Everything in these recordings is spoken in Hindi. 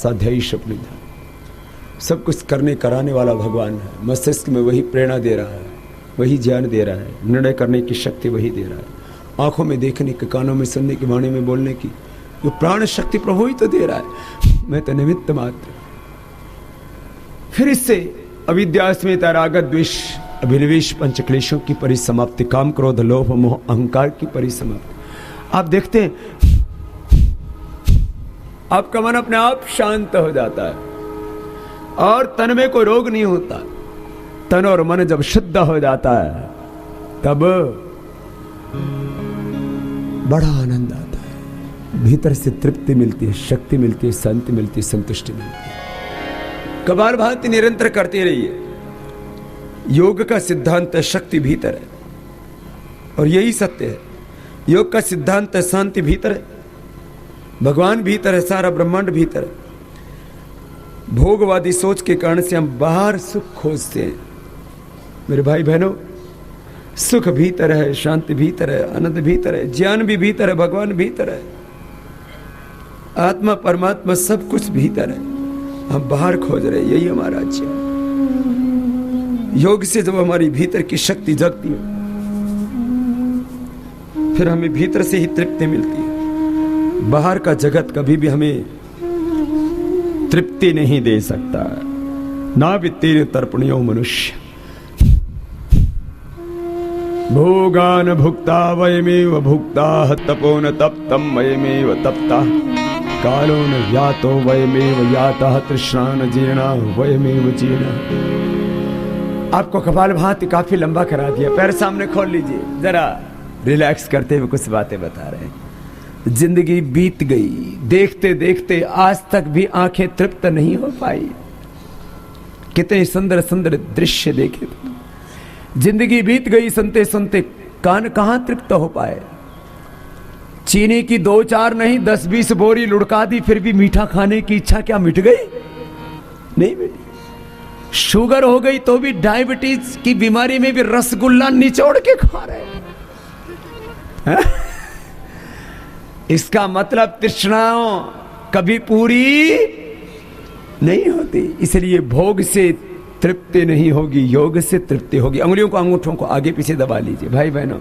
साध्यैष प्रणिधानम्। सब कुछ करने कराने वाला भगवान है। मस्तिष्क में वही प्रेरणा दे रहा है, वही ज्ञान दे रहा है, निर्णय करने की शक्ति वही दे रहा है, आंखों में देखने की, कानों में सुनने की, वाणी में बोलने की, जो प्राण शक्ति प्रभु ही तो दे रहा है, मैं तो निमित्त मात्र। फिर इससे अविद्या अस्मिता राग द्वेष अभिनिवेश पंचक्लेशों की परिसमाप्ति, काम क्रोध लोभ मोह अहंकार की परिसमाप्ति। आप देखते हैं आपका मन अपने आप शांत हो जाता है और तन में कोई रोग नहीं होता। तन और मन जब शुद्ध हो जाता है तब बड़ा आनंद आता है, भीतर से तृप्ति मिलती है, शक्ति मिलती है, शांति मिलती है, संतुष्टि मिलती है। कपालभाति निरंतर करते रहिए। योग का सिद्धांत शक्ति भीतर है और यही सत्य है। योग का सिद्धांत शांति भीतर है, भगवान भीतर है, सारा ब्रह्मांड भीतर है। भोगवादी सोच के कारण से हम बाहर सुख खोजते हैं। मेरे भाई बहनों, सुख भीतर है, शांति भीतर है, आनंद भीतर है, ज्ञान भी भीतर है, भगवान भीतर है, आत्मा परमात्मा सब कुछ भीतर है। हम बाहर खोज रहे हैं, यही हमारा राज्य है। योग से जब हमारी भीतर की शक्ति जगती है फिर हमें भीतर से ही तृप्ति मिलती है। बाहर का जगत कभी भी हमें तृप्ति नहीं दे सकता। ना वित्तीर्ण तर्पणियो मनुष्य भोगान भुक्ता वयमेव भुक्ता तपो न तप्तम वयमेव तप्ता कालो न यातो वयमेव याता तृष्णा न जीर्णा वयमेव जीर्णा। आपको कपालभाति काफी लंबा करा दिया, पैर सामने खोल लीजिए, जरा रिलैक्स करते हुए कुछ बातें बता रहे हैं। जिंदगी बीत गई, देखते देखते आज तक भी आंखें तृप्त नहीं हो पाई। कितने सुंदर सुंदर दृश्य देखे, जिंदगी बीत गई, सुनते सुनते कान कहां तृप्त हो पाए। चीनी की 2-4 नहीं 10-20 बोरी लुढ़का दी, फिर भी मीठा खाने की इच्छा क्या मिट गई? नहीं मिटी। शुगर हो गई तो भी डायबिटीज की बीमारी में भी रसगुल्ला निचोड़ के खा रहे हैं। इसका मतलब तृष्णाओं कभी पूरी नहीं होती। इसलिए भोग से तृप्ति नहीं होगी, योग से तृप्ति होगी। अंगुलियों को, अंगूठों को आगे पीछे दबा लीजिए। भाई बहनों,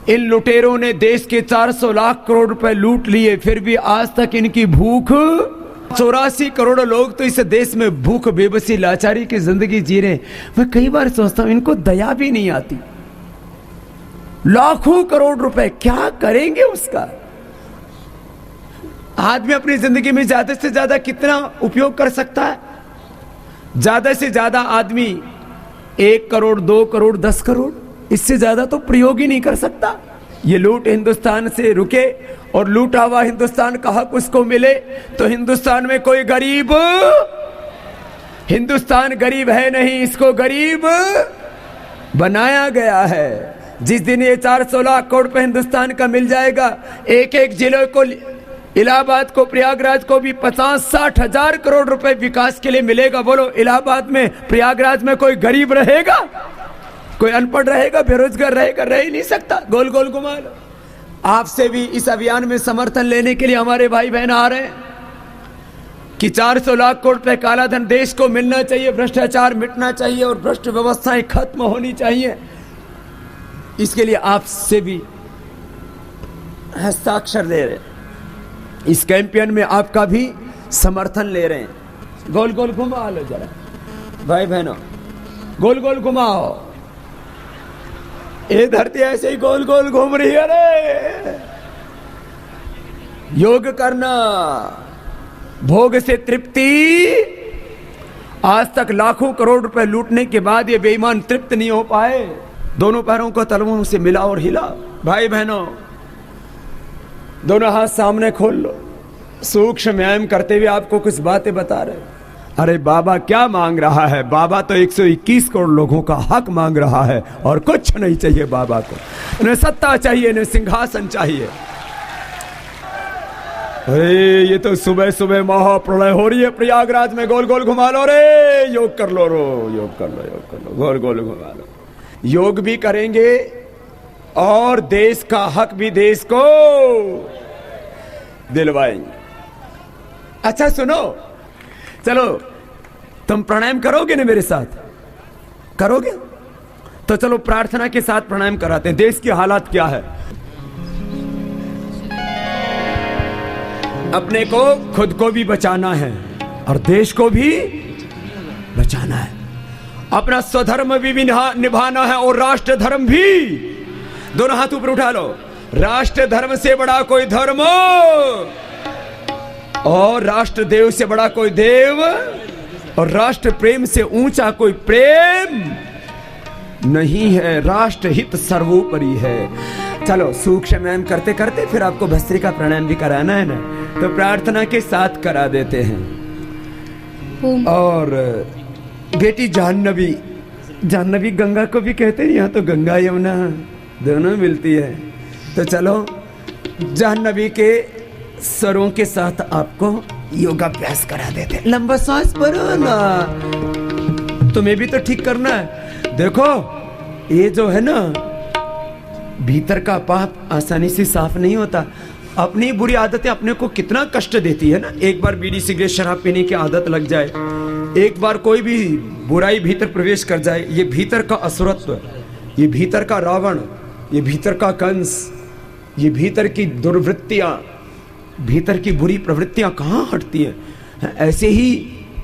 इन लुटेरों ने देश के 400 लाख करोड़ रुपए लूट लिए, फिर भी आज तक इनकी भूख 84 करोड़ लोग तो इस देश में भूख, बेबसी, लाचारी की जिंदगी जी रहे। मैं कई बार सोचता हूं इनको दया भी नहीं आती। लाखों करोड़ रुपए क्या करेंगे उसका? आदमी अपनी जिंदगी में ज्यादा से ज्यादा कितना उपयोग कर सकता है? ज्यादा से ज्यादा आदमी 1 करोड़, 2 करोड़, 10 करोड़, इससे ज्यादा तो प्रयोग ही नहीं कर सकता। ये लूट हिंदुस्तान से रुके और लूटा हुआ हिंदुस्तान का हक उसको मिले तो हिंदुस्तान में कोई गरीब, हिंदुस्तान गरीब है नहीं, इसको गरीब बनाया गया है। जिस दिन ये 400 लाख करोड़ पे हिंदुस्तान का मिल जाएगा, एक एक जिले को, इलाहाबाद को, प्रयागराज को भी 50-60 हजार करोड़ रुपए विकास के लिए मिलेगा। बोलो, इलाहाबाद में, प्रयागराज में कोई गरीब रहेगा? कोई अनपढ़ रहेगा? बेरोजगार रहेगा? रह ही नहीं सकता। गोल गोल घुमा लो। आपसे भी इस अभियान में समर्थन लेने के लिए हमारे भाई बहन आ रहे हैं कि 400 लाख करोड़ रुपए काला धन देश को मिलना चाहिए, भ्रष्टाचार मिटना चाहिए और भ्रष्ट व्यवस्थाएं खत्म होनी चाहिए। इसके लिए आपसे भी हस्ताक्षर दे रहे हैं, इस कैंपेन में आपका भी समर्थन ले रहे हैं। गोल गोल घुमा लो जरा भाई बहनों, गोल गोल घुमाओ। ये धरती ऐसे ही गोल गोल घूम रही है रे। योग करना, भोग से तृप्ति। आज तक लाखों करोड़ रुपए लूटने के बाद ये बेईमान तृप्त नहीं हो पाए। दोनों पैरों को तलवों से मिला और हिला। भाई बहनों, दोनों हाथ सामने खोल लो। सूक्ष्म व्यायाम करते हुए आपको कुछ बातें बता रहे। अरे बाबा क्या मांग रहा है? बाबा तो 121 करोड़ लोगों का हक मांग रहा है और कुछ नहीं चाहिए बाबा को। न सत्ता चाहिए, न सिंहासन चाहिए। अरे ये तो सुबह सुबह महाप्रलय हो रही है प्रयागराज में। गोल गोल घुमा लो रे, योग कर लो रो, योग कर लो, योग कर लो, गोल गोल घुमा लो। योग भी करेंगे और देश का हक भी देश को दिलवाएंगे। अच्छा सुनो, चलो तुम प्राणायाम करोगे ना मेरे साथ? करोगे? तो चलो प्रार्थना के साथ प्राणायाम कराते हैं। देश की हालात क्या है, अपने को खुद को भी बचाना है और देश को भी बचाना है। अपना स्वधर्म भी निभाना है और राष्ट्र धर्म भी। दोनों हाथ ऊपर उठा लो। राष्ट्र धर्म से बड़ा कोई धर्म और राष्ट्र देव से बड़ा कोई देव और राष्ट्र प्रेम से ऊंचा कोई प्रेम नहीं है। राष्ट्र हित सर्वोपरि है। चलो सूक्ष्म व्यायाम करते करते फिर आपको भस्त्रिका प्राणायाम भी कराना है ना, तो प्रार्थना के साथ करा देते हैं। और बेटी जाह्नवी गंगा को भी कहते हैं, यहाँ तो गंगा यमुना दोनों मिलती है। तो चलो जाह्नवी के स्वरों के साथ आपको योगाभ्यास करा देते हैं। लंबा सांस भरो ना, तुम्हें भी तो ठीक करना है। देखो ये जो है ना, भीतर का पाप आसानी से साफ नहीं होता। अपनी बुरी आदतें अपने को कितना कष्ट देती है ना। एक बार बीड़ी सिगरेट शराब पीने की आदत लग जाए, एक बार कोई भी बुराई भीतर प्रवेश कर जाए, ये भीतर का असुरत्व, ये भीतर का रावण, ये भीतर का कंस, ये भीतर की दुर्वृत्तियां, भीतर की बुरी प्रवृत्तियां कहाँ हटती हैं। ऐसे ही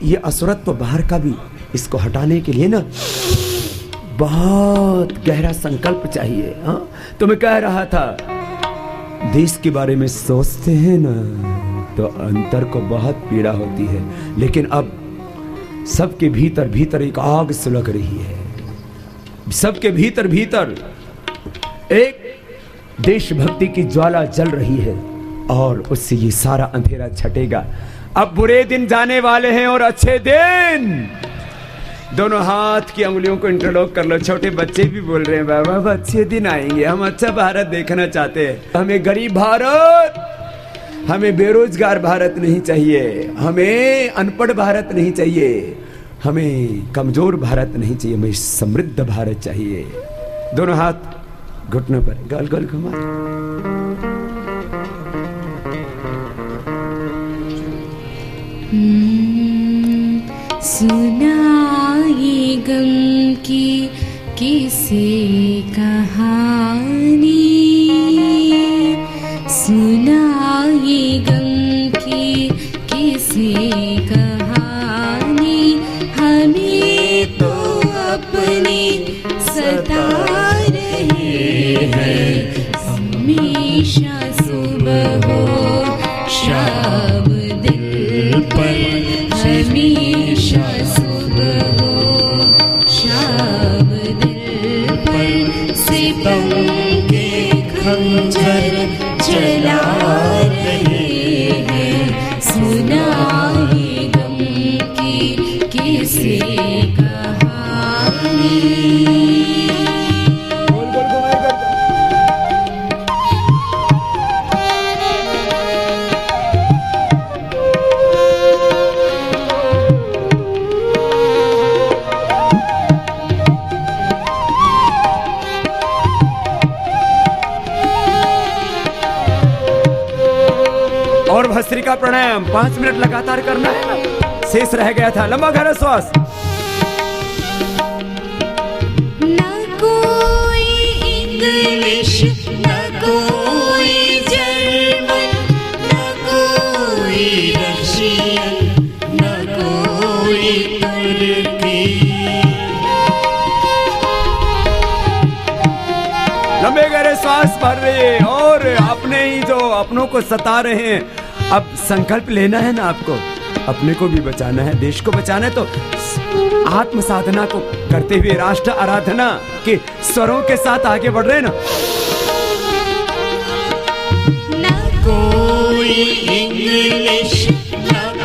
ये असुरत्व बाहर का भी, इसको हटाने के लिए ना बहुत गहरा संकल्प चाहिए। हाँ, तो मैं कह रहा था, देश के बारे में सोचते हैं ना तो अंतर को बहुत पीड़ा होती है, लेकिन अब सबके भीतर भीतर एक आग सुलग रही है। सबके भीतर भीतर एक देशभक्ति की ज्वाला जल रही है और उससे ये सारा अंधेरा छटेगा। अब बुरे दिन जाने वाले हैं और अच्छे दिन। दोनों हाथ की अंगुलियों को इंटरलॉक कर लो। छोटे बच्चे भी बोल रहे हैं बाबा अब अच्छे दिन आएंगे, हम अच्छा भारत देखना चाहते हैं। हमें गरीब भारत, हमें बेरोजगार भारत नहीं चाहिए, हमें अनपढ़ भारत नहीं चाहिए, हमें कमजोर भारत नहीं चाहिए, हमें समृद्ध भारत चाहिए। दोनों हाथ घुटनों पर गोल गोल घुमा। सुना ये गम की किसे कहानी, सुना ये गम की किसे कहानी, हमें तो अपने सता रहे हैं। हमेशा सुबह हो शाम दिल पर, हमेशा सुबह हो शाम दिल पर, सितम के खंजर चला रहे हैं। सुना ये गम की किसे कहानी। और भस्त्रिका प्राणायाम 5 मिनट लगातार करना है ना, शेष रह गया था। लंबा गहरा श्वास। न कोई इंग्लिश, न कोई जर्मन, न कोई रशियन, न कोई तुर्की। लंबे गहरे श्वास भर रहे हैं और अपने ही जो अपनों को सता रहे हैं, अब संकल्प लेना है ना आपको, अपने को भी बचाना है, देश को बचाना है। तो आत्म साधना को करते हुए राष्ट्र आराधना के स्वरों के साथ आगे बढ़ रहे हैं ना। न कोई इंग्लिश, न